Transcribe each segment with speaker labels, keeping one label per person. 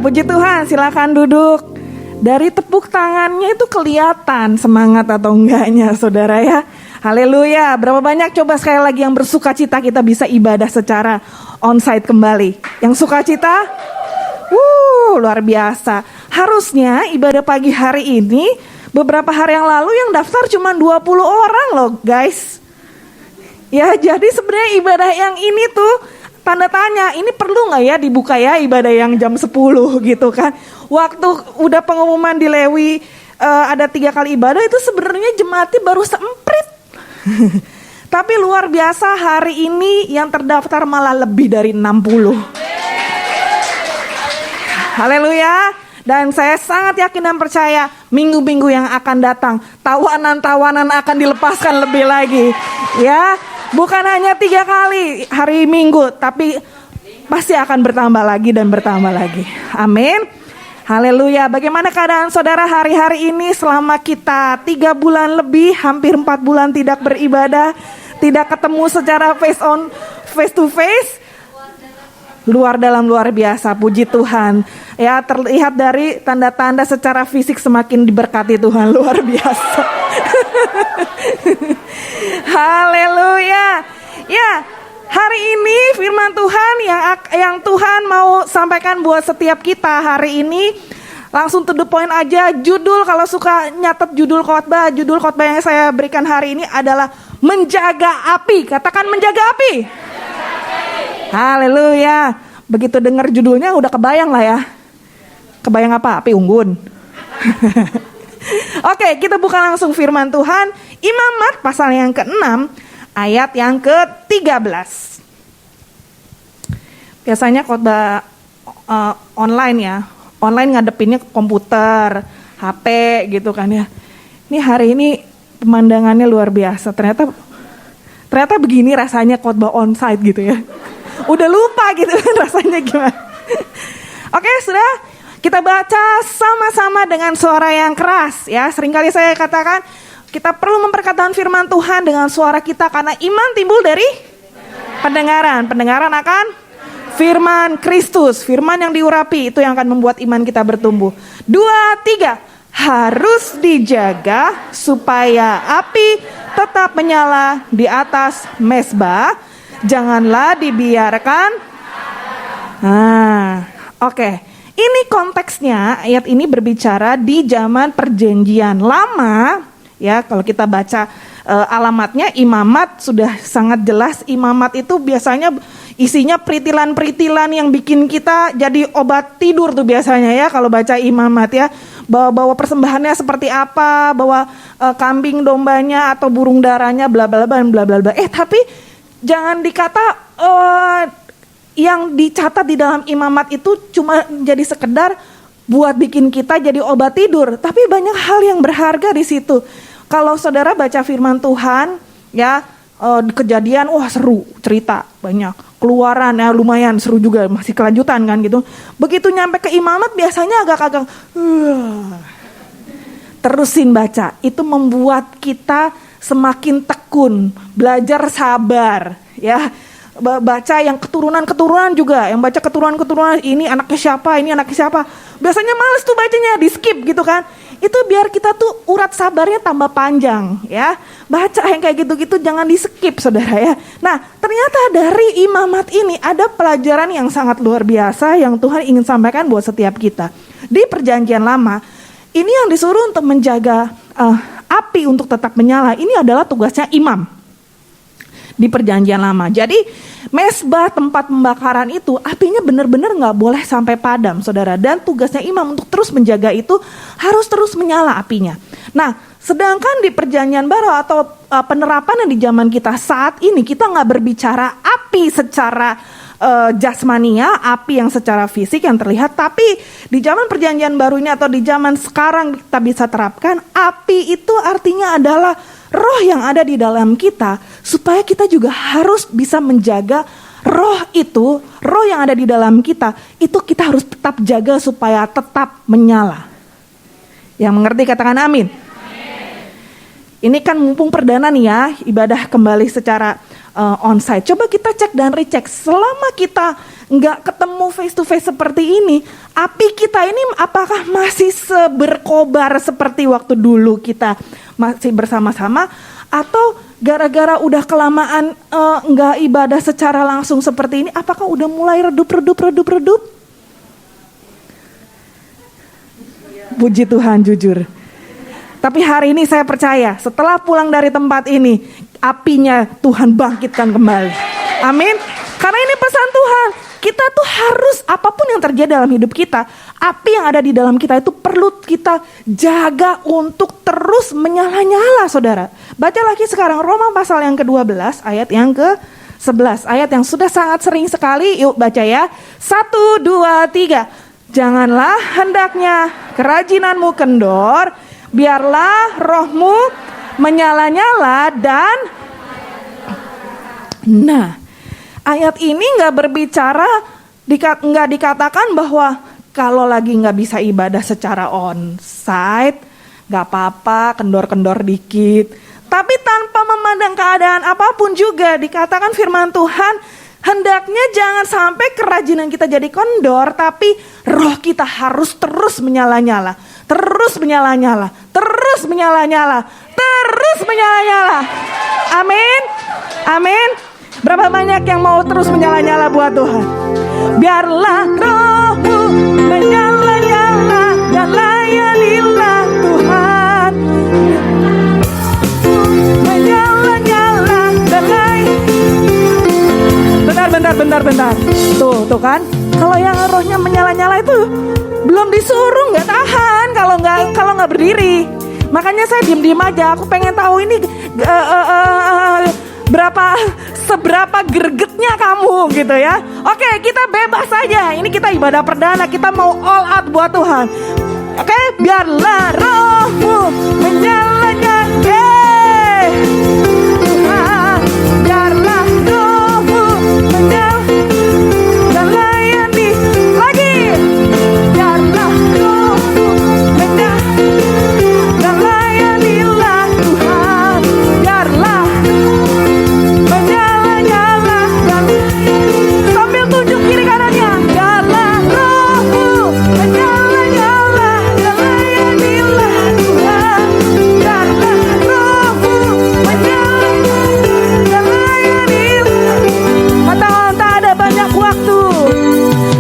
Speaker 1: Puji Tuhan, silakan duduk. Dari tepuk tangannya itu kelihatan semangat atau enggaknya, saudara ya. Haleluya. Berapa banyak coba sekali lagi yang bersuka cita kita bisa ibadah secara onsite kembali. Yang suka cita? Luar biasa. Harusnya ibadah pagi hari ini, beberapa hari yang lalu yang daftar cuma 20 orang loh guys. Ya, jadi sebenarnya ibadah yang ini tuh tanda tanya, ini perlu gak ya dibuka ya ibadah yang jam 10 gitu kan. Waktu udah pengumuman di Lewi ada 3 kali ibadah itu sebenarnya jemaatnya baru seemprit. Tapi luar biasa hari ini yang terdaftar malah lebih dari 60. Haleluya. Dan saya sangat yakin dan percaya minggu-minggu yang akan datang tawanan-tawanan akan dilepaskan lebih lagi. Ya, bukan hanya 3 kali hari Minggu, tapi pasti akan bertambah lagi dan bertambah lagi. Amin. Haleluya. Bagaimana keadaan saudara hari-hari ini selama kita 3 bulan lebih, hampir 4 bulan tidak beribadah, tidak ketemu secara face to face? Luar dalam luar biasa, puji Tuhan. Ya, terlihat dari tanda-tanda secara fisik semakin diberkati Tuhan, luar biasa. Haleluya. Ya, hari ini firman Tuhan yang Tuhan mau sampaikan buat setiap kita hari ini. Langsung to the point aja, judul kalau suka nyatet judul khotbah yang saya berikan hari ini adalah menjaga api. Katakan menjaga api. Haleluya. Begitu dengar judulnya udah kebayang lah ya. Kebayang apa? Api unggun. Oke, kita buka langsung firman Tuhan. Imamat pasal yang ke-6 ayat yang ke-13. Biasanya khotbah online ya. Online ngadepinnya ke komputer, HP gitu kan ya. Ini hari ini pemandangannya luar biasa. Ternyata begini rasanya khotbah onsite gitu ya. Udah lupa gitu kan rasanya gimana. Oke, sudah kita baca sama-sama dengan suara yang keras ya. Seringkali saya katakan kita perlu memperkatakan firman Tuhan dengan suara kita karena iman timbul dari pendengaran. Pendengaran akan firman Kristus, firman yang diurapi itu yang akan membuat iman kita bertumbuh. 2, 3. Harus dijaga supaya api tetap menyala di atas mezbah. Janganlah dibiarkan. Oke. Ini konteksnya, ayat ini berbicara di zaman perjanjian lama. Ya, kalau kita baca alamatnya imamat sudah sangat jelas. Imamat itu biasanya isinya peritilan-peritilan yang bikin kita jadi obat tidur tuh biasanya ya kalau baca imamat ya. Bawa persembahannya seperti apa, bawa kambing dombanya atau burung darahnya bla bla bla bla bla bla. Tapi jangan dikata yang dicatat di dalam imamat itu cuma jadi sekedar buat bikin kita jadi obat tidur, tapi banyak hal yang berharga di situ. Kalau saudara baca firman Tuhan, ya kejadian, seru cerita banyak, keluaran ya lumayan seru juga, masih kelanjutan kan gitu. Begitu nyampe ke imamat biasanya agak-agak terusin baca, itu membuat kita semakin tekun, belajar sabar, ya. Baca yang keturunan-keturunan juga, yang baca keturunan-keturunan ini anaknya siapa, ini anaknya siapa. Biasanya males tuh bacanya, di skip gitu kan. Itu biar kita tuh urat sabarnya tambah panjang, ya. Baca yang kayak gitu-gitu jangan di skip, saudara ya. Nah, ternyata dari imamat ini ada pelajaran yang sangat luar biasa yang Tuhan ingin sampaikan buat setiap kita. Di perjanjian lama, ini yang disuruh untuk menjaga api untuk tetap menyala, ini adalah tugasnya imam di perjanjian lama. Jadi mezbah tempat pembakaran itu apinya benar-benar gak boleh sampai padam, saudara. Dan tugasnya imam untuk terus menjaga itu harus terus menyala apinya. Nah, sedangkan di perjanjian baru atau penerapannya di zaman kita saat ini, kita gak berbicara api secara jasmania, api yang secara fisik yang terlihat. Tapi di zaman perjanjian baru ini atau di zaman sekarang kita bisa terapkan, api itu artinya adalah roh yang ada di dalam kita, supaya kita juga harus bisa menjaga roh itu, roh yang ada di dalam kita, itu kita harus tetap jaga supaya tetap menyala. Yang mengerti katakan amin. Ini kan mumpung perdana nih ya, ibadah kembali secara onsite. Coba kita cek dan recheck, selama kita nggak ketemu face to face seperti ini, api kita ini apakah masih berkobar seperti waktu dulu kita masih bersama-sama, atau gara-gara udah kelamaan nggak ibadah secara langsung seperti ini, apakah udah mulai redup? Puji Tuhan, jujur. Tapi hari ini saya percaya setelah pulang dari tempat ini, apinya Tuhan bangkitkan kembali. Amin. Karena ini pesan Tuhan. Kita tuh harus, apapun yang terjadi dalam hidup kita, api yang ada di dalam kita itu perlu kita jaga untuk terus menyala-nyala, saudara. Baca lagi sekarang Roma pasal yang ke-12 ayat yang ke-11. Ayat yang sudah sangat sering sekali, yuk baca ya. 1, 2, 3. Janganlah hendaknya kerajinanmu kendor, biarlah rohmu menyala-nyala dan... Nah, ayat ini nggak berbicara, nggak dikatakan bahwa kalau lagi nggak bisa ibadah secara on-site, nggak apa-apa, kendor-kendor dikit. Tapi tanpa memandang keadaan apapun juga, dikatakan firman Tuhan, hendaknya jangan sampai kerajinan kita jadi kendor, tapi roh kita harus terus menyala-nyala. Terus menyala-nyala. Terus menyala-nyala. Terus menyala-nyala. Amin. Amin. Berapa banyak yang mau terus menyala-nyala buat Tuhan? Biarlah rohmu menyala-nyala dan layanilah Tuhan. Menyala-nyala dan Bentar. Tuh kan? Kalau yang rohnya menyala-nyala itu belum disuruh nggak tahan kalau nggak berdiri. Makanya saya diem aja. Aku pengen tahu ini seberapa gregetnya kamu gitu ya. Oke, kita bebas saja. Ini kita ibadah perdana, kita mau all out buat Tuhan. Oke, biarlah rohmu menyala-nyala. Biarlah rohmu menyala dan layani lagi. Biarlah rohmu menyala dan layanilah Tuhan. Biarlah menyala-nyala dan sambil tunjuk kiri kanannya. Biarlah rohmu menyala-nyala dan layanilah Tuhan. Biarlah rohmu menyala dan layanilah. Katakan tak ada banyak waktu.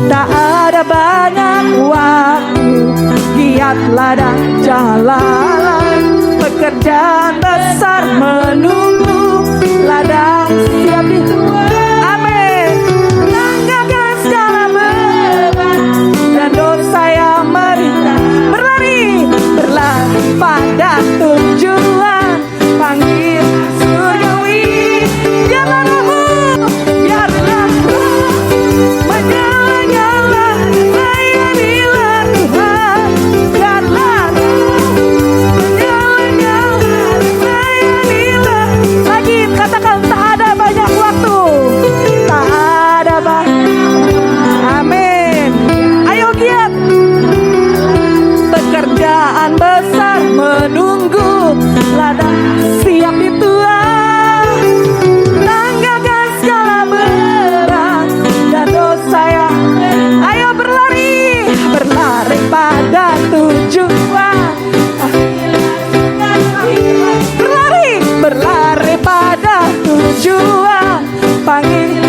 Speaker 1: Tak ada banyak waktu. Giat ladang jalan. Pekerjaan besar menunggu. Ladang siap dituai. Amin. Langkahkan segala beban dan dosa yang merintah. Berlari pada tujuan. Panggil surgawi. Biarlah rohmu, biarlah menyala-nyala. Layanilah Tuhan. Biarlah menyala-nyala. Layanilah. Lagi katakan tak ada banyak waktu. Tak ada banyak. Amin. Ayo giat. Pekerjaan besar menunggu. Ladang siap dituai. Tanggalkan segala berat dan dosa yang. Ayo berlari pada tujuan. Berlari pada tujuan. Panggil.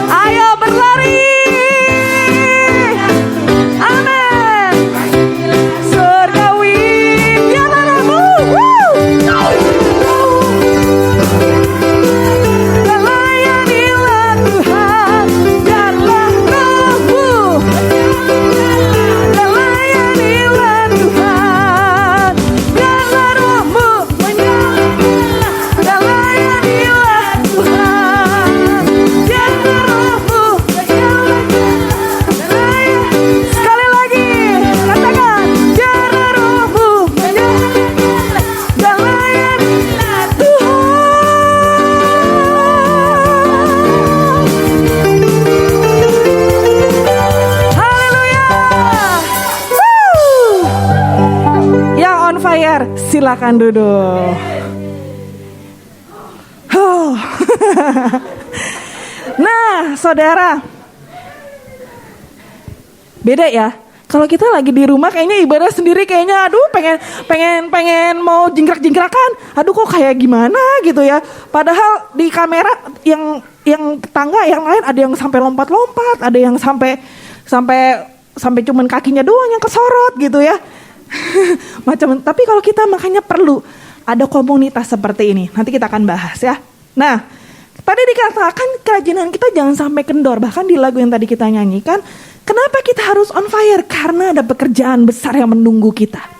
Speaker 1: Ayo berlari. Amin. Surgawi. Biarlah rohmu. Dan layanilah Tuhan. Biarlah rohmu. Dan layanilah Tuhan. Biarlah rohmu menyala dan layanilah Tuhan. Biarlah rohmu menyala dan layanilah. Sekali lagi katakan, biarlah rohmu menyala dan layanilah Tuhan. Haleluya. Woo. Yang on fire, silakan duduk. Nah, saudara, Beda ya. Kalau kita lagi di rumah kayaknya ibadah sendiri kayaknya aduh pengen mau jingkrak-jingkrakan. Aduh kok kayak gimana gitu ya. Padahal di kamera yang tangga yang lain ada yang sampai lompat-lompat, ada yang sampai cuman kakinya doang yang kesorot gitu ya. Macam, tapi kalau kita makanya perlu ada komunitas seperti ini. Nanti kita akan bahas ya. Nah, tadi dikatakan kerajinan kita jangan sampai kendor. Bahkan di lagu yang tadi kita nyanyikan, kenapa kita harus on fire? Karena ada pekerjaan besar yang menunggu kita.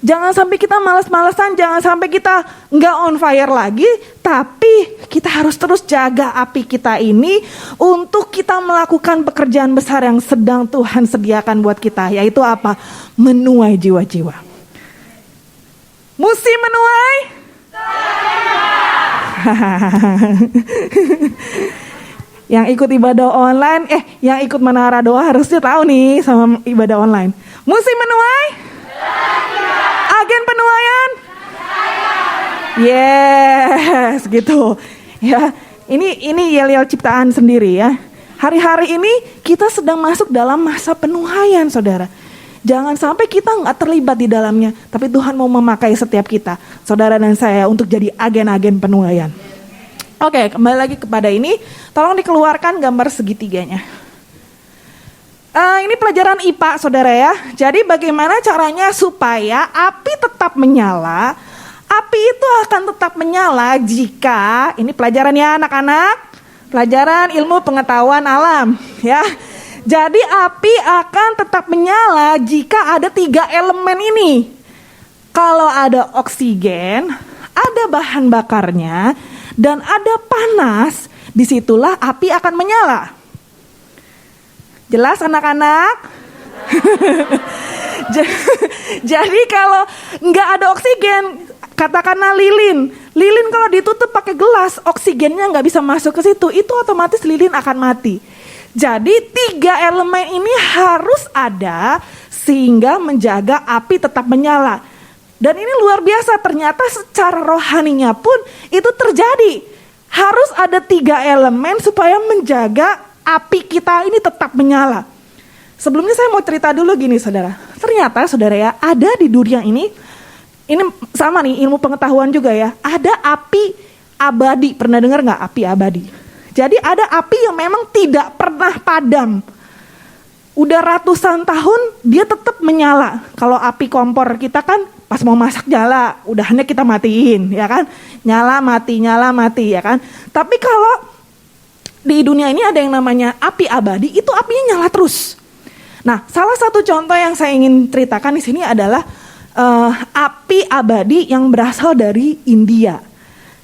Speaker 1: Jangan sampai kita malas-malasan, jangan sampai kita nggak on fire lagi, tapi kita harus terus jaga api kita ini untuk kita melakukan pekerjaan besar yang sedang Tuhan sediakan buat kita, yaitu apa? Menuai jiwa-jiwa. Musim menuai? Yang ikut ibadah online, yang ikut menara doa harusnya tahu nih sama ibadah online. Musim menuai? Agen penuaian? Yes, gitu. Ya, ini yel-yel ciptaan sendiri ya. Hari-hari ini kita sedang masuk dalam masa penuaian, saudara. Jangan sampai kita nggak terlibat di dalamnya, tapi Tuhan mau memakai setiap kita, saudara dan saya, untuk jadi agen-agen penuaian. Oke, kembali lagi kepada ini. Tolong dikeluarkan gambar segitiganya. Ini pelajaran IPA, saudara ya. Jadi bagaimana caranya supaya api tetap menyala? Api itu akan tetap menyala jika, ini pelajaran ya anak-anak, pelajaran ilmu pengetahuan alam ya. Jadi api akan tetap menyala jika ada 3 elemen ini. Kalau ada oksigen, ada bahan bakarnya, dan ada panas, disitulah api akan menyala. Jelas anak-anak? Jadi kalau nggak ada oksigen, katakanlah lilin kalau ditutup pakai gelas, oksigennya nggak bisa masuk ke situ, itu otomatis lilin akan mati. Jadi 3 elemen ini harus ada sehingga menjaga api tetap menyala. Dan ini luar biasa, ternyata secara rohaninya pun itu terjadi. Harus ada 3 elemen supaya menjaga api kita ini tetap menyala. Sebelumnya saya mau cerita dulu gini saudara. Ternyata saudara ya, ada di dunia ini sama nih ilmu pengetahuan juga ya. Ada api abadi, pernah dengar gak api abadi? Jadi ada api yang memang tidak pernah padam. Udah ratusan tahun dia tetap menyala. Kalau api kompor kita kan pas mau masak nyala, udahannya kita matiin ya kan. Nyala mati ya kan. Tapi kalau di dunia ini ada yang namanya api abadi, itu apinya nyala terus. Nah, salah satu contoh yang saya ingin ceritakan di sini adalah api abadi yang berasal dari India.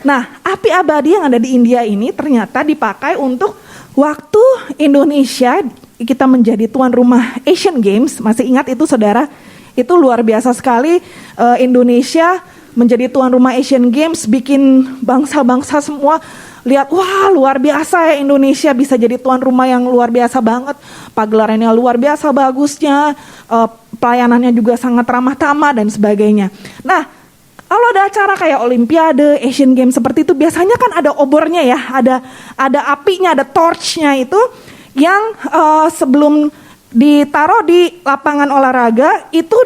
Speaker 1: Nah, api abadi yang ada di India ini ternyata dipakai untuk waktu Indonesia kita menjadi tuan rumah Asian Games. Masih ingat itu saudara? Itu luar biasa sekali, Indonesia menjadi tuan rumah Asian Games, bikin bangsa-bangsa semua lihat, wah luar biasa ya Indonesia bisa jadi tuan rumah yang luar biasa banget. Pagelarannya luar biasa bagusnya, pelayanannya juga sangat ramah tamah dan sebagainya. Nah, kalau ada acara kayak Olimpiade, Asian Games seperti itu, biasanya kan ada obornya ya, ada apinya, ada torchnya itu yang sebelum ditaruh di lapangan olahraga itu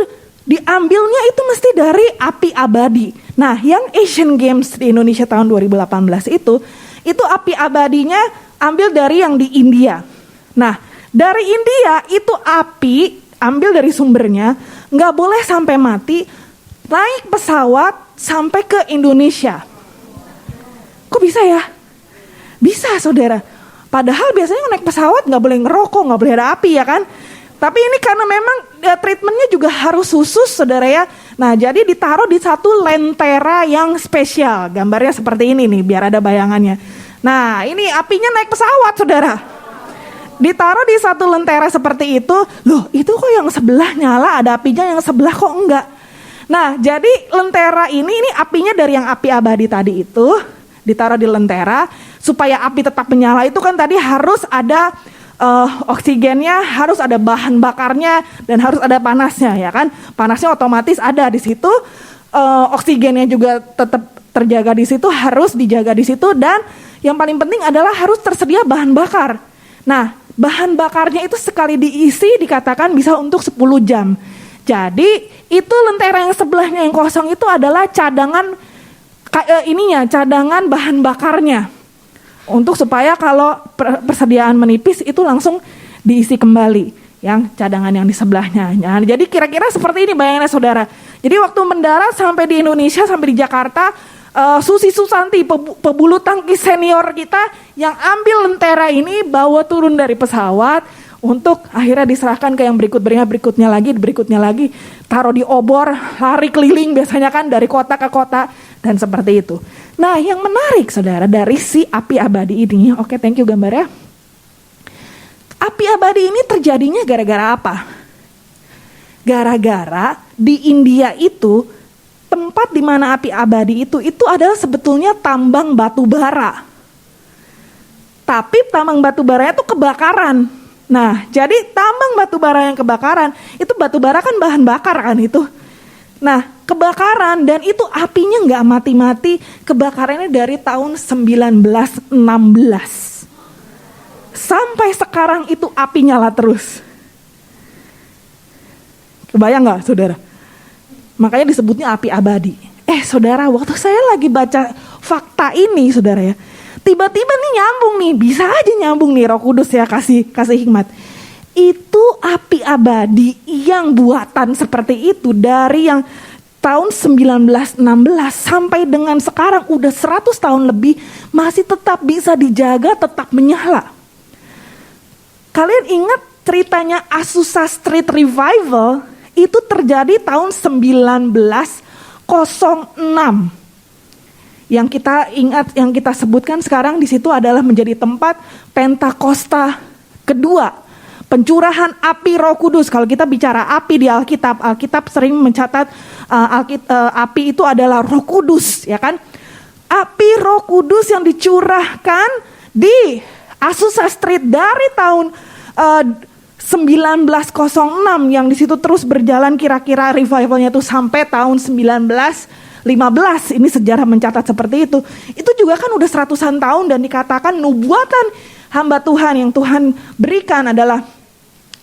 Speaker 1: diambilnya itu mesti dari api abadi. Nah, yang Asian Games di Indonesia tahun 2018 itu api abadinya ambil dari yang di India. Nah, dari India itu api ambil dari sumbernya, nggak boleh sampai mati. Naik pesawat sampai ke Indonesia. Kok bisa ya? Bisa saudara. Padahal biasanya naik pesawat nggak boleh ngerokok, nggak boleh ada api ya kan. Tapi ini karena memang treatmentnya juga harus khusus saudara ya. Nah jadi ditaruh di satu lentera yang spesial. Gambarnya seperti ini nih biar ada bayangannya. Nah ini apinya naik pesawat saudara. Ditaruh di satu lentera seperti itu. Loh itu kok yang sebelah nyala ada apinya, yang sebelah kok enggak. Nah, jadi lentera ini apinya dari yang api abadi tadi itu ditaruh di lentera supaya api tetap menyala. Itu kan tadi harus ada oksigennya, harus ada bahan bakarnya dan harus ada panasnya ya kan. Panasnya otomatis ada di situ, oksigennya juga tetap terjaga di situ, harus dijaga di situ, dan yang paling penting adalah harus tersedia bahan bakar. Nah, bahan bakarnya itu sekali diisi dikatakan bisa untuk 10 jam. Jadi itu lentera yang sebelahnya yang kosong itu adalah cadangan cadangan bahan bakarnya. Untuk supaya kalau persediaan menipis itu langsung diisi kembali yang cadangan yang di sebelahnya. Nah, jadi kira-kira seperti ini bayangannya saudara. Jadi waktu mendarat sampai di Indonesia, sampai di Jakarta, Susi Susanti, pebulu tangkis senior kita yang ambil lentera ini bawa turun dari pesawat untuk akhirnya diserahkan ke yang berikutnya lagi, taruh di obor, lari keliling biasanya kan dari kota ke kota dan seperti itu. Nah, yang menarik saudara dari si api abadi ini, oke, thank you gambarnya. Api abadi ini terjadinya gara-gara apa? Gara-gara di India itu tempat di mana api abadi itu adalah sebetulnya tambang batu bara. Tapi tambang batu baranya itu kebakaran. Nah, jadi tambang batu bara yang kebakaran, itu batu bara kan bahan bakar kan itu. Nah, kebakaran dan itu apinya nggak mati-mati, kebakarannya dari tahun 1916. Sampai sekarang itu api nyala terus. Kebayang nggak saudara? Makanya disebutnya api abadi. Saudara, waktu saya lagi baca fakta ini saudara ya, tiba-tiba nih nyambung nih, bisa aja nyambung nih Roh Kudus ya kasih hikmat. Itu api abadi yang buatan seperti itu dari yang tahun 1916 sampai dengan sekarang udah 100 tahun lebih masih tetap bisa dijaga, tetap menyala. Kalian ingat ceritanya Azusa Street Revival? Itu terjadi tahun 1906. Yang kita ingat, yang kita sebutkan sekarang di situ adalah menjadi tempat Pentakosta kedua, pencurahan api Roh Kudus. Kalau kita bicara api di Alkitab sering mencatat api itu adalah Roh Kudus, ya kan? Api Roh Kudus yang dicurahkan di Azusa Street dari tahun 1906 yang di situ terus berjalan, kira-kira revivalnya itu sampai tahun 1915. Ini sejarah mencatat seperti itu. Itu juga kan udah 100-an tahun dan dikatakan nubuatan hamba Tuhan yang Tuhan berikan adalah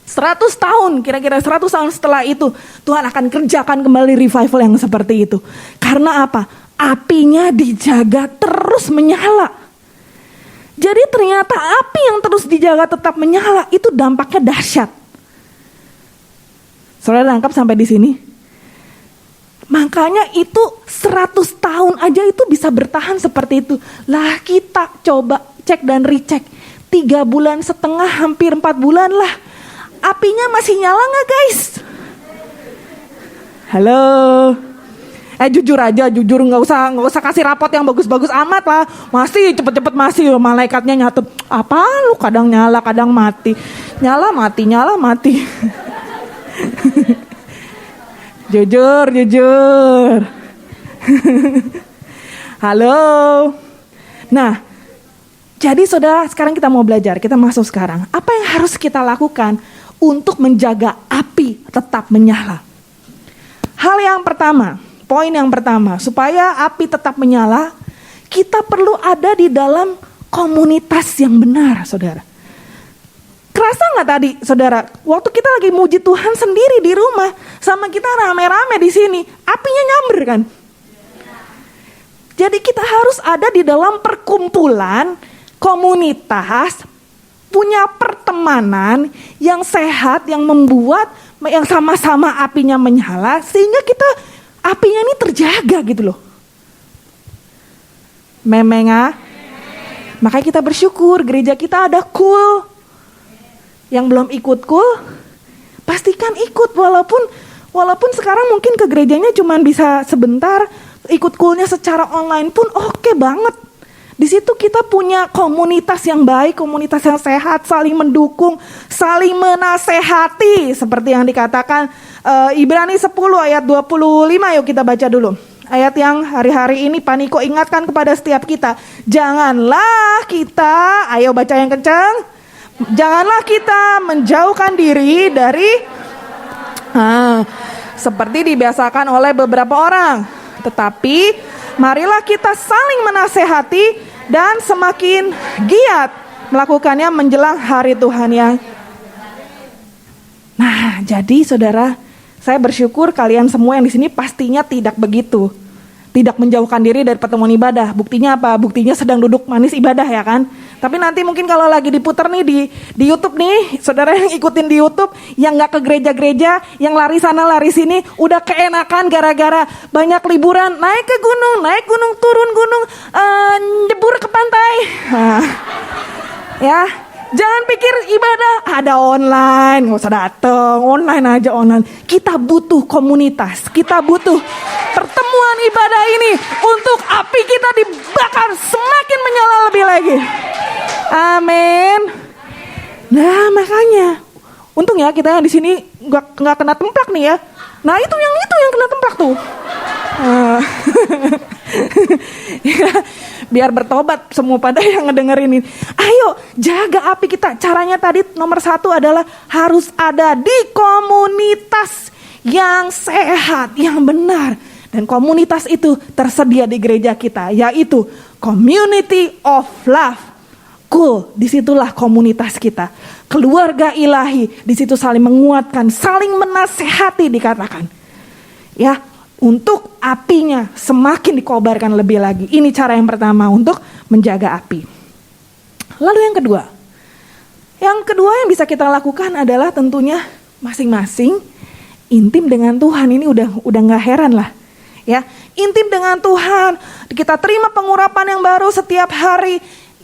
Speaker 1: 100 tahun, kira-kira 100 tahun setelah itu Tuhan akan kerjakan kembali revival yang seperti itu. Karena apa? Apinya dijaga terus menyala. Jadi ternyata api yang terus dijaga tetap menyala itu dampaknya dahsyat. Saudara nangkap sampai di sini? Makanya itu 100 tahun aja itu bisa bertahan seperti itu. Lah kita coba cek dan recheck. 3,5 bulan, hampir 4 bulan lah. Apinya masih nyala gak guys? Halo? Jujur aja, nggak usah kasih rapot yang bagus-bagus amat lah. Masih cepet-cepet masih, malaikatnya nyatet. Apa lu kadang nyala, kadang mati. Nyala mati. Jujur. Halo. Nah, jadi saudara, sekarang kita mau belajar. Kita masuk sekarang. Apa yang harus kita lakukan untuk menjaga api tetap menyala? Hal yang pertama, poin yang pertama, supaya api tetap menyala, kita perlu ada di dalam komunitas yang benar, saudara. Kerasa nggak tadi, saudara, waktu kita lagi muji Tuhan sendiri di rumah, sama kita rame-rame di sini, apinya nyamber kan? Jadi kita harus ada di dalam perkumpulan, komunitas, punya pertemanan yang sehat, yang membuat, yang sama-sama apinya menyala, sehingga kita apinya ini terjaga gitu loh. Memenga. Makanya kita bersyukur gereja kita ada cool. Yang belum ikut cool, pastikan ikut walaupun sekarang mungkin ke gerejanya cuma bisa sebentar, ikut coolnya secara online pun oke banget. Di situ kita punya komunitas yang baik, komunitas yang sehat, saling mendukung, saling menasehati seperti yang dikatakan Ibrani 10 ayat 25. Yuk kita baca dulu. Ayat yang hari-hari ini Paniko ingatkan kepada setiap kita. Janganlah kita, ayo baca yang kencang. Janganlah kita menjauhkan diri dari seperti dibiasakan oleh beberapa orang. Tetapi marilah kita saling menasehati dan semakin giat melakukannya menjelang hari Tuhan yang. Nah, jadi saudara, saya bersyukur kalian semua yang di sini pastinya tidak begitu. Tidak menjauhkan diri dari pertemuan ibadah. Buktinya apa? Buktinya sedang duduk manis ibadah ya kan? Tapi nanti mungkin kalau lagi diputar nih di YouTube nih, saudara yang ikutin di YouTube, yang gak ke gereja-gereja, yang lari sana lari sini, udah keenakan gara-gara banyak liburan, naik gunung, turun gunung, jebur ke pantai. Nah, ya, jangan pikir ibadah ada online, gak usah dateng, online aja online. Kita butuh komunitas, kita butuh pertemuan ibadah ini untuk api kita dibakar semakin menyala lebih lagi. Amin. Nah makanya, untung ya kita yang di sini nggak kena templak nih ya. Nah itu yang kena templak tuh. Ya, biar bertobat semua pada yang ngedengerin ini. Ayo jaga api kita. Caranya tadi nomor 1 adalah harus ada di komunitas yang sehat, yang benar. Dan komunitas itu tersedia di gereja kita, yaitu Community of Love. Cool, disitulah komunitas kita. Keluarga ilahi, disitu saling menguatkan, saling menasehati dikatakan. Ya, untuk apinya semakin dikobarkan lebih lagi. Ini cara yang pertama untuk menjaga api. Lalu yang kedua. Yang kedua yang bisa kita lakukan adalah tentunya masing-masing intim dengan Tuhan. Ini udah gak heran lah. Ya, intim dengan Tuhan. Kita terima pengurapan yang baru setiap hari.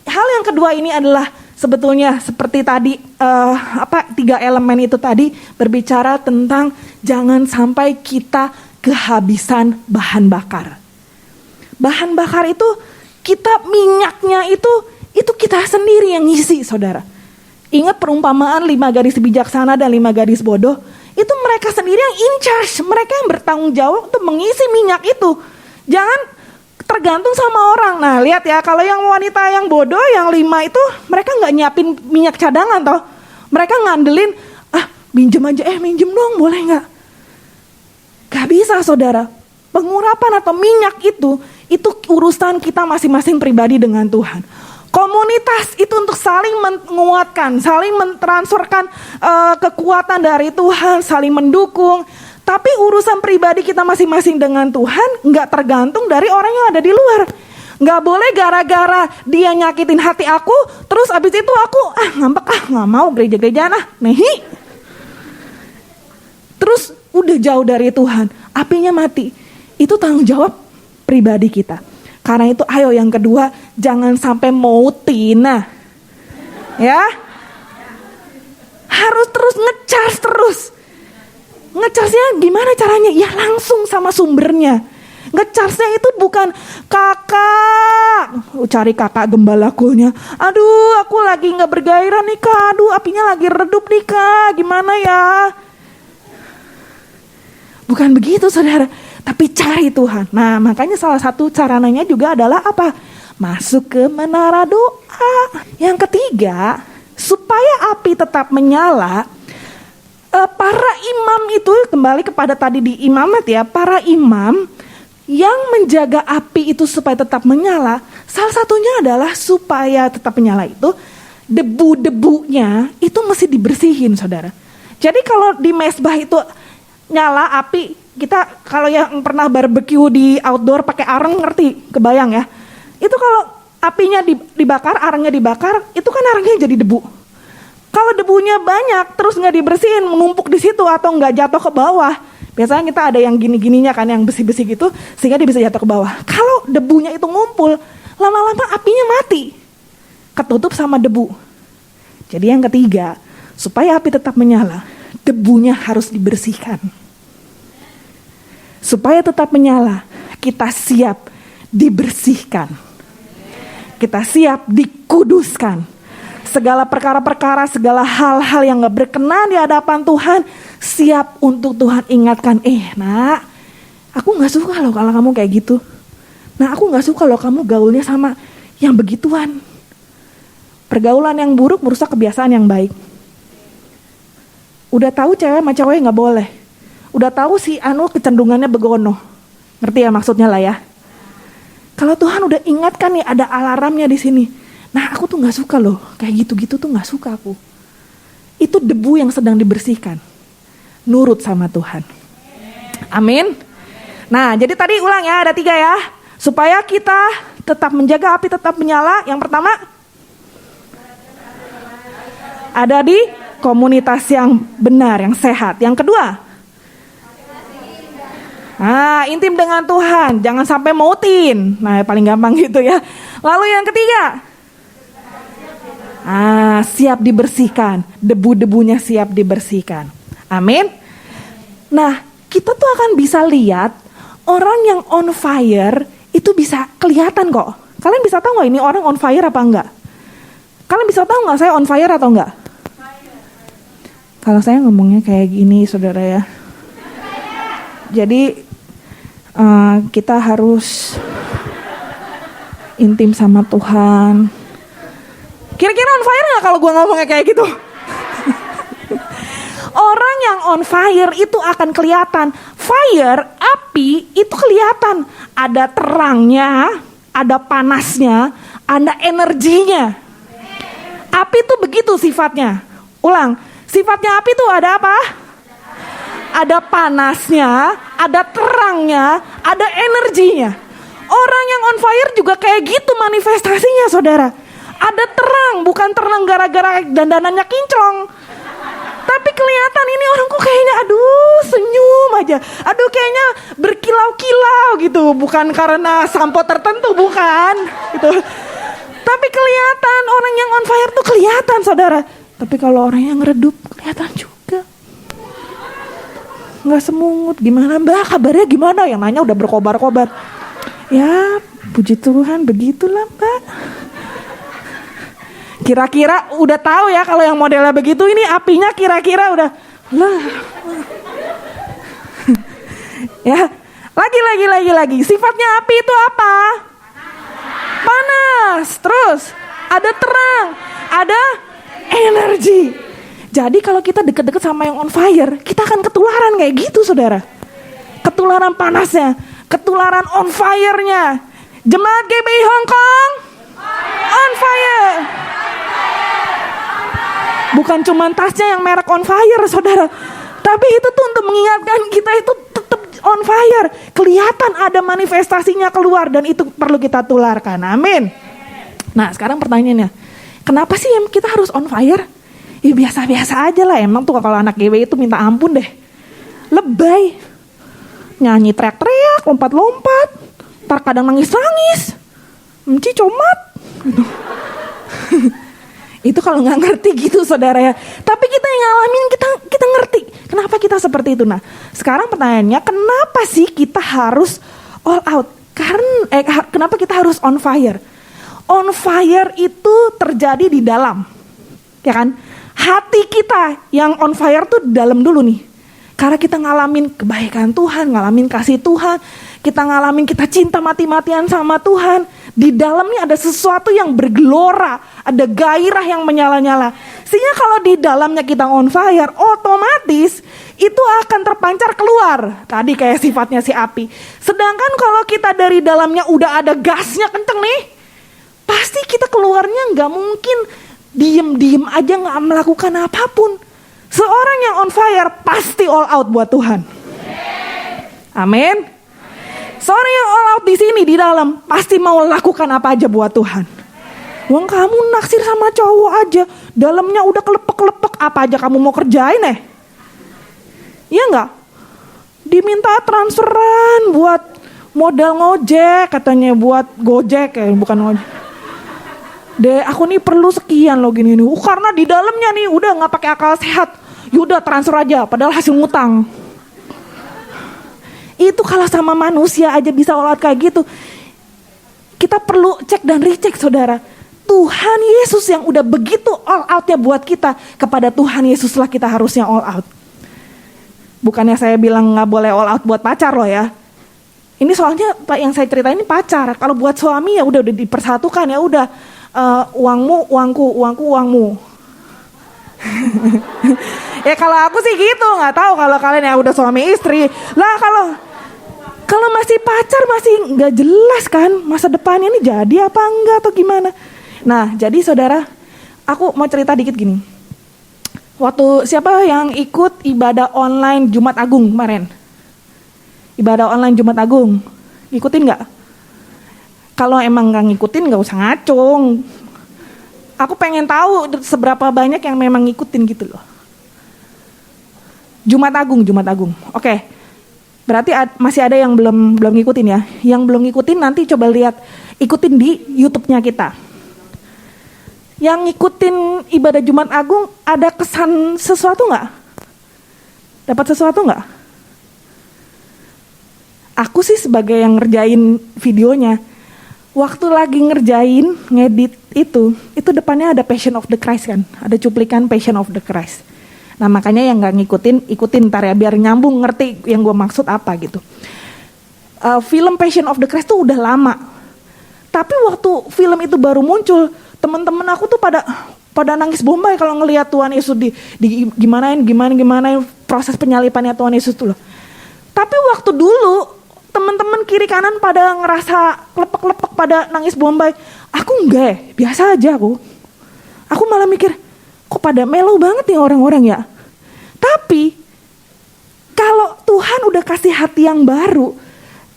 Speaker 1: Hal yang kedua ini adalah sebetulnya seperti tadi 3 elemen itu tadi berbicara tentang jangan sampai kita kehabisan bahan bakar. Bahan bakar itu kita minyaknya itu kita sendiri yang ngisi, saudara. Ingat perumpamaan 5 gadis bijaksana dan 5 gadis bodoh, itu mereka sendiri yang in charge, mereka yang bertanggung jawab untuk mengisi minyak itu. Jangan tergantung sama orang. Nah lihat ya, kalau yang wanita yang bodoh yang 5 itu mereka nggak nyiapin minyak cadangan toh. Mereka ngandelin, minjem aja, minjem dong boleh nggak? Gak bisa saudara. Pengurapan atau minyak itu urusan kita masing-masing pribadi dengan Tuhan. Komunitas itu untuk saling menguatkan, saling mentransferkan kekuatan dari Tuhan, saling mendukung. Tapi urusan pribadi kita masing-masing dengan Tuhan nggak tergantung dari orang yang ada di luar. Nggak boleh gara-gara dia nyakitin hati aku, terus abis itu aku ngambek nggak mau gereja-gerejaan nehi. Terus udah jauh dari Tuhan, apinya mati. Itu tanggung jawab pribadi kita. Karena itu ayo yang kedua, jangan sampai mautina. Ya. Harus terus ngecas terus. Ngecasnya gimana caranya? Ya langsung sama sumbernya. Ngecasnya itu bukan kakak, cari kakak gembalakunya. Aduh aku lagi gak bergairah nih kak, aduh apinya lagi redup nih kak, gimana ya? Bukan begitu saudara, tapi cari Tuhan. Nah makanya salah satu caranya juga adalah apa? Masuk ke menara doa. Yang ketiga, supaya api tetap menyala, para imam itu kembali kepada tadi di imamat ya, para imam yang menjaga api itu supaya tetap menyala, salah satunya adalah supaya tetap menyala itu debu-debunya itu mesti dibersihin saudara. Jadi kalau di mesbah itu nyala api, kita kalau yang pernah barbecue di outdoor pakai areng ngerti, kebayang ya. Itu kalau apinya dibakar, arengnya dibakar, itu kan arengnya jadi debu. Kalau debunya banyak terus nggak dibersihin, menumpuk di situ atau nggak jatuh ke bawah, biasanya kita ada yang gini-gininya kan, yang besi-besi gitu, sehingga dia bisa jatuh ke bawah. Kalau debunya itu ngumpul, lama-lama apinya mati, ketutup sama debu. Jadi yang ketiga, supaya api tetap menyala, debunya harus dibersihkan. Supaya tetap menyala, kita siap dibersihkan. Kita siap dikuduskan. Segala perkara-perkara, segala hal-hal yang gak berkenan di hadapan Tuhan, siap untuk Tuhan ingatkan. Nak, aku gak suka loh kalau kamu kayak gitu. Nah aku gak suka loh kamu gaulnya sama yang begituan. Pergaulan yang buruk merusak kebiasaan yang baik. Udah tahu cewek sama cewek gak boleh. Udah tahu si kecenderungannya begono. Ngerti ya maksudnya lah ya. Kalau Tuhan udah ingatkan nih, ada alarmnya di sini. Nah aku tuh gak suka loh, kayak gitu-gitu tuh gak suka aku. Itu debu yang sedang dibersihkan. Nurut sama Tuhan. Amin. Nah jadi tadi ulang ya, ada 3 ya. Supaya kita tetap menjaga api tetap menyala. Yang pertama, ada di komunitas yang benar, yang sehat. Yang kedua, intim dengan Tuhan, jangan sampai mautin. Nah, paling gampang gitu ya. Lalu yang ketiga, siap dibersihkan, debu-debunya siap dibersihkan. Amin. Nah, kita tuh akan bisa lihat orang yang on fire itu bisa kelihatan kok. Kalian bisa tahu nggak ini orang on fire apa enggak? Kalian bisa tahu nggak saya on fire atau enggak? Kalau saya ngomongnya kayak gini, saudara ya. Jadi kita harus intim sama Tuhan. Kira-kira on fire nggak kalau gue ngomongnya kayak gitu? Orang yang on fire itu akan kelihatan. Fire, api itu kelihatan. Ada terangnya, ada panasnya, ada energinya. Api itu begitu sifatnya. Ulang, sifatnya api itu ada apa? Ada panasnya, ada terangnya, ada energinya. Orang yang on fire juga kayak gitu manifestasinya, saudara. Ada terang, bukan terang gara-gara dandanannya kinclong. Tapi kelihatan ini orang kok kayaknya senyum aja. Kayaknya berkilau-kilau gitu. Bukan karena sampo tertentu, bukan gitu. Tapi kelihatan orang yang on fire tuh kelihatan, saudara. Tapi kalau orang yang redup kelihatan juga. Nggak semungut. Gimana mbak, kabarnya gimana? Yang nanya udah berkobar-kobar. Ya puji Tuhan begitulah mbak. Kira-kira udah tahu ya kalau yang modelnya begitu ini apinya kira-kira udah lah. Ya, lagi. Sifatnya api itu apa? Panas. Terus ada terang, ada energi. Jadi kalau kita deket-deket sama yang on fire, kita akan ketularan kayak gitu, saudara. Ketularan panasnya, ketularan on fire-nya. Jemaat GBI Hong Kong on fire. Bukan cuma tasnya yang merek on fire, saudara. Tapi itu tuh untuk mengingatkan kita itu tetap on fire. Kelihatan ada manifestasinya keluar dan itu perlu kita tularkan. Amin. Nah sekarang pertanyaannya, kenapa sih kita harus on fire? Ya biasa-biasa aja lah. Emang tuh kalau anak GW itu minta ampun deh. Lebay. Nyanyi teriak-teriak, lompat-lompat. Ntar kadang nangis-nangis. Menci comat. Gitu. Itu kalau nggak ngerti gitu, saudara ya. Tapi kita yang ngalamin, kita ngerti. Kenapa kita seperti itu? Nah, sekarang pertanyaannya, kenapa sih kita harus all out? Kenapa kita harus on fire? On fire itu terjadi di dalam, ya kan? Hati kita yang on fire tuh di dalam dulu nih. Karena kita ngalamin kebaikan Tuhan, ngalamin kasih Tuhan, kita ngalamin kita cinta mati-matian sama Tuhan. Di dalamnya ada sesuatu yang bergelora, ada gairah yang menyala-nyala. Sehingga kalau di dalamnya kita on fire, otomatis itu akan terpancar keluar. Tadi kayak sifatnya si api. Sedangkan kalau kita dari dalamnya udah ada gasnya kenceng nih, pasti kita keluarnya gak mungkin diem-diem aja gak melakukan apapun. Seorang yang on fire pasti all out buat Tuhan. Amin. Seorang yang all out di sini di dalam pasti mau lakukan apa aja buat Tuhan. Wong kamu naksir sama cowok aja, dalamnya udah kelepek-kelepek, apa aja kamu mau kerjain Iya enggak? Diminta transferan buat modal ngojek, katanya buat Gojek bukan ngojek. Aku nih perlu sekian loh gini nih. Karena di dalamnya nih udah nggak pakai akal sehat. Yaudah transfer aja, padahal hasil ngutang. Itu kalau sama manusia aja bisa all out kayak gitu. Kita perlu cek dan recheck, saudara. Tuhan Yesus yang udah begitu all outnya buat kita, kepada Tuhan Yesus lah kita harusnya all out. Bukannya saya bilang nggak boleh all out buat pacar loh ya. Ini soalnya yang saya ceritain ini pacar. Kalau buat suami ya udah dipersatukan ya udah. Uangmu, uangku, uangku, uangmu. Ya kalau aku sih gitu, nggak tahu kalau kalian ya udah suami istri. Lah kalau masih pacar masih nggak jelas kan masa depannya ini jadi apa enggak atau gimana. Nah, jadi saudara, aku mau cerita dikit gini. Waktu siapa yang ikut ibadah online Jumat Agung kemarin? Ibadah online Jumat Agung, ngikutin nggak? Kalau emang nggak ngikutin, nggak usah ngacung. Aku pengen tahu seberapa banyak yang memang ngikutin gitu loh. Jumat Agung. Oke. Berarti masih ada yang belum ngikutin ya. Yang belum ngikutin nanti coba lihat, ikutin di YouTube-nya kita. Yang ngikutin ibadah Jumat Agung ada kesan sesuatu nggak? Dapat sesuatu nggak? Aku sih sebagai yang ngerjain videonya, waktu lagi ngerjain, ngedit itu depannya ada Passion of the Christ kan, ada cuplikan Passion of the Christ. Nah makanya yang nggak ikutin ntar ya, biar nyambung ngerti yang gue maksud apa gitu. Film Passion of the Christ tuh udah lama, tapi waktu film itu baru muncul, teman-teman aku tuh pada nangis bombay kalau ngelihat Tuhan Yesus di gimanain proses penyalipannya Tuhan Yesus tuh loh. Tapi waktu dulu teman-teman kiri kanan pada ngerasa lepek-lepek, pada nangis bombay. Aku enggak, biasa aja aku. Aku malah mikir, kok pada mellow banget nih orang-orang ya. Tapi kalau Tuhan udah kasih hati yang baru,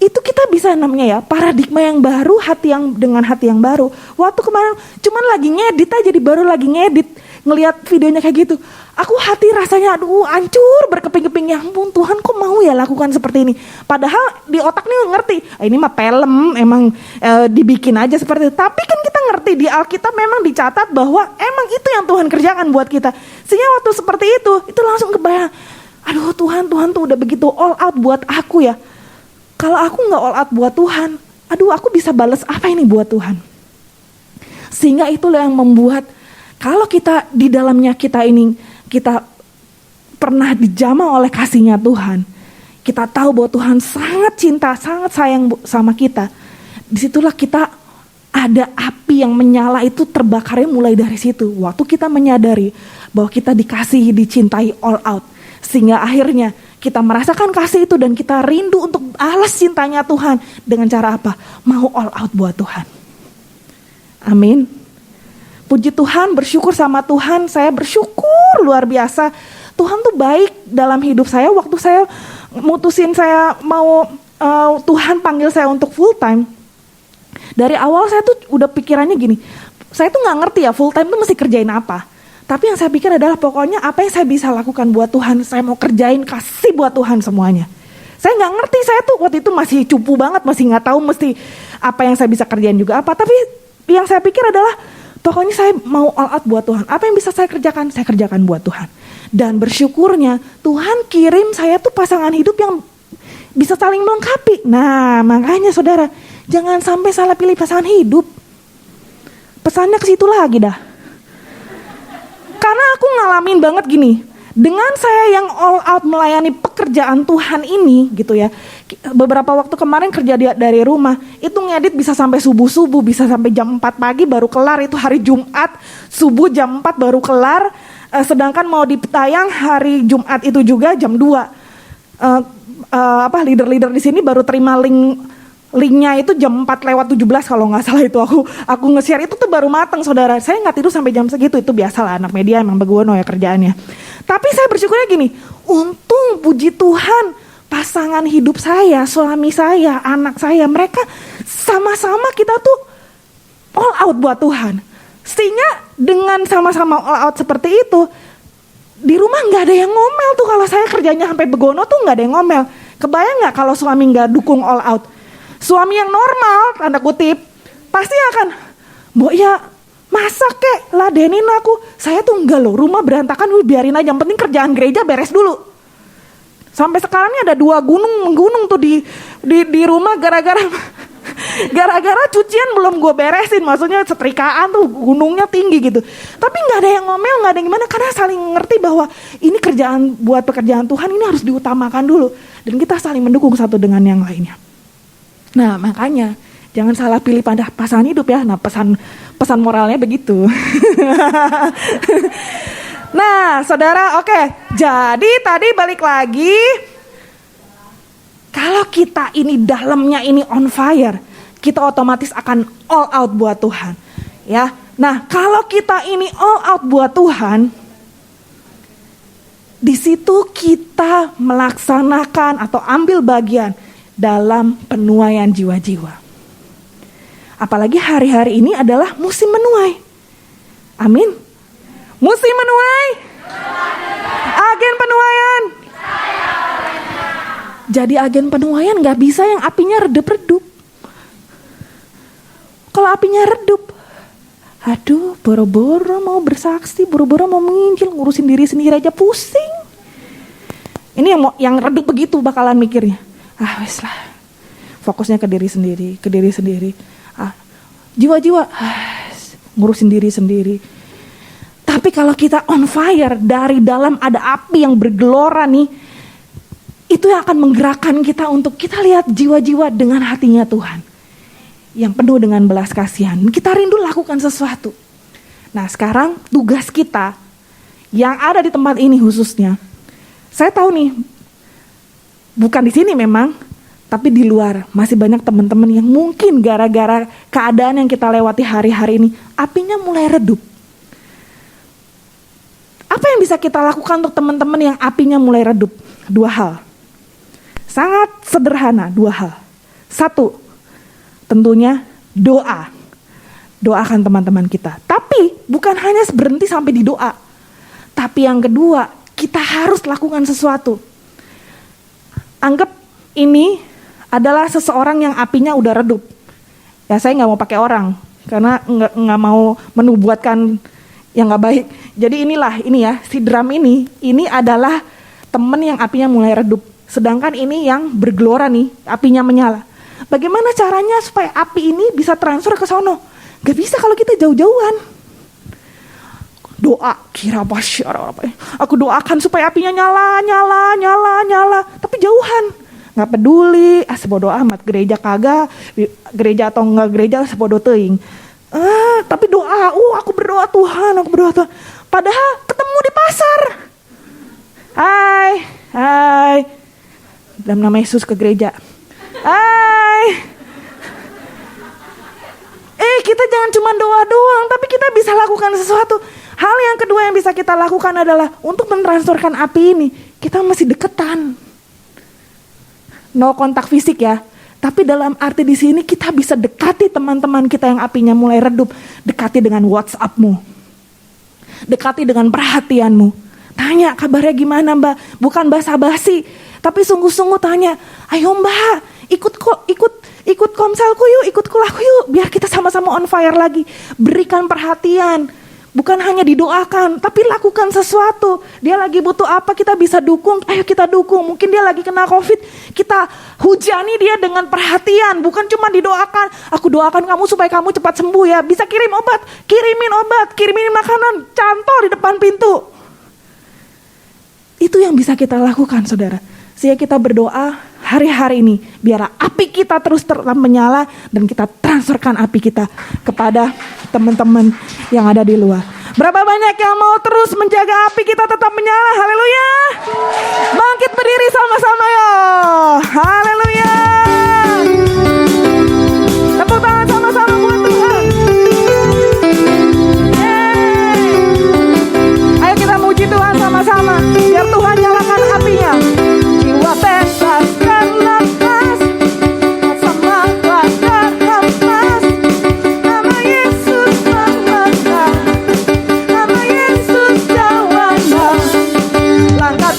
Speaker 1: itu kita bisa namanya ya paradigma yang baru, dengan hati yang baru. Waktu kemarin cuman lagi ngedit aja, baru lagi ngedit, ngelihat videonya kayak gitu. Aku hati rasanya aduh hancur berkeping-keping, ya ampun Tuhan kok mau ya lakukan seperti ini. Padahal di otak nih ngerti, ini mah film emang dibikin aja seperti itu. Tapi kan kita ngerti di Alkitab memang dicatat bahwa emang itu yang Tuhan kerjakan buat kita. Sehingga waktu seperti itu langsung kebayang, aduh Tuhan tuh udah begitu all out buat aku ya. Kalau aku gak all out buat Tuhan, aduh aku bisa balas apa ini buat Tuhan. Sehingga itulah yang membuat kalau kita di dalamnya kita pernah dijamah oleh kasihnya Tuhan, kita tahu bahwa Tuhan sangat cinta, sangat sayang sama kita. Disitulah kita ada api yang menyala, itu terbakarnya mulai dari situ. Waktu kita menyadari bahwa kita dikasihi, dicintai all out. Sehingga akhirnya kita merasakan kasih itu dan kita rindu untuk balas cintanya Tuhan. Dengan cara apa? Mau all out buat Tuhan. Amin. Puji Tuhan, bersyukur sama Tuhan. Saya bersyukur luar biasa. Tuhan tuh baik dalam hidup saya. Waktu saya mutusin saya mau Tuhan panggil saya untuk full time. Dari awal saya tuh udah pikirannya gini. Saya tuh gak ngerti ya full time tuh mesti kerjain apa. Tapi yang saya pikir adalah pokoknya apa yang saya bisa lakukan buat Tuhan, saya mau kerjain, kasih buat Tuhan semuanya. Saya nggak ngerti, saya tuh waktu itu masih cupu banget, masih nggak tahu mesti apa yang saya bisa kerjain juga apa. Tapi yang saya pikir adalah pokoknya saya mau all out buat Tuhan. Apa yang bisa saya kerjakan buat Tuhan. Dan bersyukurnya Tuhan kirim saya tuh pasangan hidup yang bisa saling melengkapi. Nah makanya saudara, jangan sampai salah pilih pasangan hidup. Pesannya ke situ lagi dah. Karena aku ngalamin banget gini, dengan saya yang all out melayani pekerjaan Tuhan ini gitu ya. Beberapa waktu kemarin kerja dari rumah, itu ngedit bisa sampai subuh-subuh, bisa sampai jam 4 pagi baru kelar, itu hari Jumat, subuh jam 4 baru kelar. Sedangkan mau ditayang hari Jumat itu juga jam 2. Leader-leader di sini baru terima linknya itu jam 4:17 kalau nggak salah, itu aku nge-share itu tuh baru mateng saudara. Saya nggak tidur sampai jam segitu, itu biasalah anak media emang begono ya kerjaannya. Tapi saya bersyukurnya gini, untung puji Tuhan pasangan hidup saya, suami saya, anak saya, mereka sama-sama kita tuh all out buat Tuhan. Sehingga dengan sama-sama all out seperti itu, di rumah nggak ada yang ngomel tuh kalau saya kerjanya sampai begono tuh nggak ada yang ngomel. Kebayang nggak kalau suami nggak dukung all out? Suami yang normal, tanda kutip, pasti akan, Mbok ya masa kek ladenin aku. Saya tuh enggak loh, rumah berantakan biarin aja, yang penting kerjaan gereja beres dulu. Sampai sekarang ini ada 2 gunung tuh di rumah gara-gara cucian belum gue beresin. Maksudnya setrikaan tuh gunungnya tinggi gitu. Tapi gak ada yang ngomel, gak ada yang gimana, karena saling ngerti bahwa ini buat pekerjaan Tuhan ini harus diutamakan dulu. Dan kita saling mendukung satu dengan yang lainnya. Nah makanya jangan salah pilih pada pasangan hidup ya. Nah pesan moralnya begitu. Nah saudara, oke. Jadi tadi balik lagi, kalau kita ini dalamnya ini on fire, kita otomatis akan all out buat Tuhan. Ya, Nah, kalau kita ini all out buat Tuhan, di situ kita melaksanakan atau ambil bagian dalam penuaian jiwa-jiwa. Apalagi hari-hari ini adalah musim menuai. Amin. Musim menuai. Agen penuaian. Jadi agen penuaian gak bisa yang apinya redup-redup. Kalau apinya redup, aduh, boro-boro mau bersaksi, boro-boro mau menginjil, ngurusin diri sendiri aja pusing. Ini yang redup begitu bakalan mikirnya. Wes lah, fokusnya ke diri sendiri. Jiwa-jiwa, ngurusin diri sendiri. Tapi kalau kita on fire, dari dalam ada api yang bergelora nih, itu yang akan menggerakkan kita untuk kita lihat jiwa-jiwa dengan hatinya Tuhan. Yang penuh dengan belas kasihan. Kita rindu lakukan sesuatu. Nah, sekarang tugas kita yang ada di tempat ini khususnya. Saya tahu nih, bukan di sini memang, tapi di luar masih banyak teman-teman yang mungkin gara-gara keadaan yang kita lewati hari-hari ini, apinya mulai redup. Apa yang bisa kita lakukan untuk teman-teman yang apinya mulai redup? 2 hal. Sangat sederhana, 2 hal. 1, tentunya doa. Doakan teman-teman kita. Tapi bukan hanya berhenti sampai di doa. Tapi yang kedua, kita harus lakukan sesuatu. Anggap ini adalah seseorang yang apinya udah redup. Ya, saya nggak mau pakai orang karena nggak mau menubuatkan yang nggak baik. Jadi ini ya, si drum ini adalah teman yang apinya mulai redup. Sedangkan ini yang bergelora nih, apinya menyala. Bagaimana caranya supaya api ini bisa transfer ke sono? Gak bisa kalau kita jauh-jauhan. Doa, kira basyar. Aku doakan supaya apinya nyala. Tapi jauhan. Gak peduli, sebodo amat. Gereja kagak, gereja atau enggak gereja sebodo teuing. Tapi doa, aku berdoa Tuhan. Padahal ketemu di pasar. Hai. Dalam nama Yesus ke gereja. Kita jangan cuma doa doang, tapi kita bisa lakukan sesuatu. Hal yang kedua yang bisa kita lakukan adalah untuk mentransferkan api ini, kita mesti deketan. No kontak fisik ya, tapi dalam arti di sini kita bisa dekati teman-teman kita yang apinya mulai redup. Dekati dengan WhatsApp-mu. Dekati dengan perhatianmu. Tanya kabarnya gimana Mbak, bukan basa-basi, tapi sungguh-sungguh tanya, ayo Mbak, ikut komselku yuk, ikut kulahku yuk, biar kita sama-sama on fire lagi. Berikan perhatian, bukan hanya didoakan, tapi lakukan sesuatu. Dia lagi butuh apa, kita bisa dukung, ayo kita dukung. Mungkin dia lagi kena COVID, kita hujani dia dengan perhatian, bukan cuma didoakan. Aku doakan kamu supaya kamu cepat sembuh ya, bisa kirimin obat, kirimin makanan, cantol di depan pintu. Itu yang bisa kita lakukan saudara. Sehingga kita berdoa hari-hari ini biar api kita terus menyala dan kita transferkan api kita kepada teman-teman yang ada di luar. Berapa banyak yang mau terus menjaga api kita tetap menyala? Haleluya. Bangkit berdiri sama-sama ya. Haleluya. Tepuk tangan sama-sama buat Tuhan. Ayo kita muji Tuhan sama-sama biar Tuhan nyalakan apinya. Jiwa bebas dan lepas, semangat dan lepas. Nama Yesus mengangkat, nama Yesus jawablah. Langkah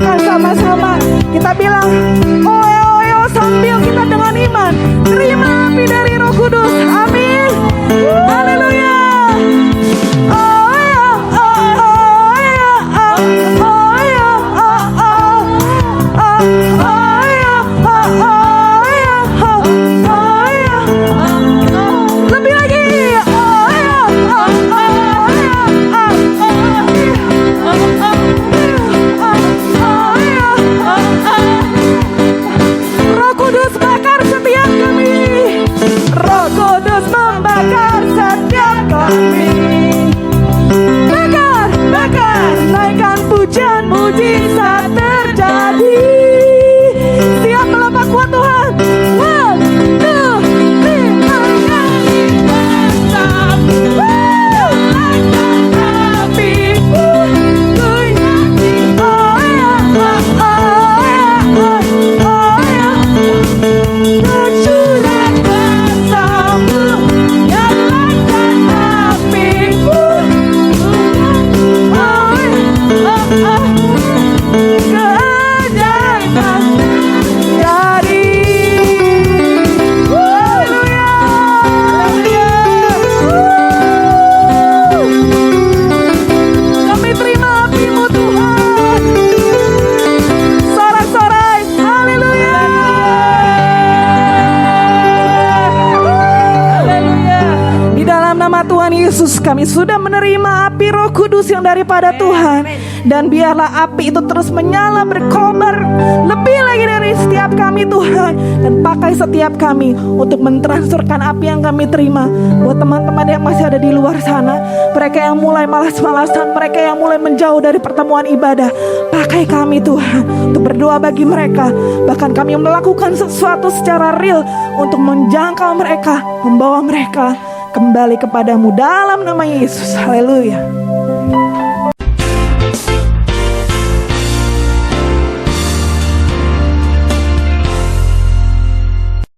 Speaker 1: percayakan sama-sama. Kita bilang oe oe oh, sambil kita dengan iman terima api dari Roh Kudus. Amin. Haleluya. Oh ya, oh ya, oh ya, oh ya, oh ya. Lebih lagi. Oh ya, Roh Kudus bakar setiap kami. Roh Kudus membakar setiap kami. Bakar, bakar, naikkan pujian mujizat terjadi. Siap melapak kuat Tuhan. 1, 2, 3. Kami terima api-Mu Tuhan. Sorak-sorai, haleluya. Haleluya. Di dalam nama Tuhan Yesus kami sudah menerima api Roh Kudus yang daripada Tuhan. Dan biarlah api itu terus menyala berkobar lebih lagi dari setiap kami Tuhan. Dan pakai setiap kami untuk mentransferkan api yang kami terima. Buat teman-teman yang masih ada di luar sana, mereka yang mulai malas-malasan, mereka yang mulai menjauh dari pertemuan ibadah, pakai kami Tuhan untuk berdoa bagi mereka. Bahkan kami melakukan sesuatu secara real untuk menjangkau mereka, membawa mereka kembali kepadamu dalam nama Yesus. Haleluya.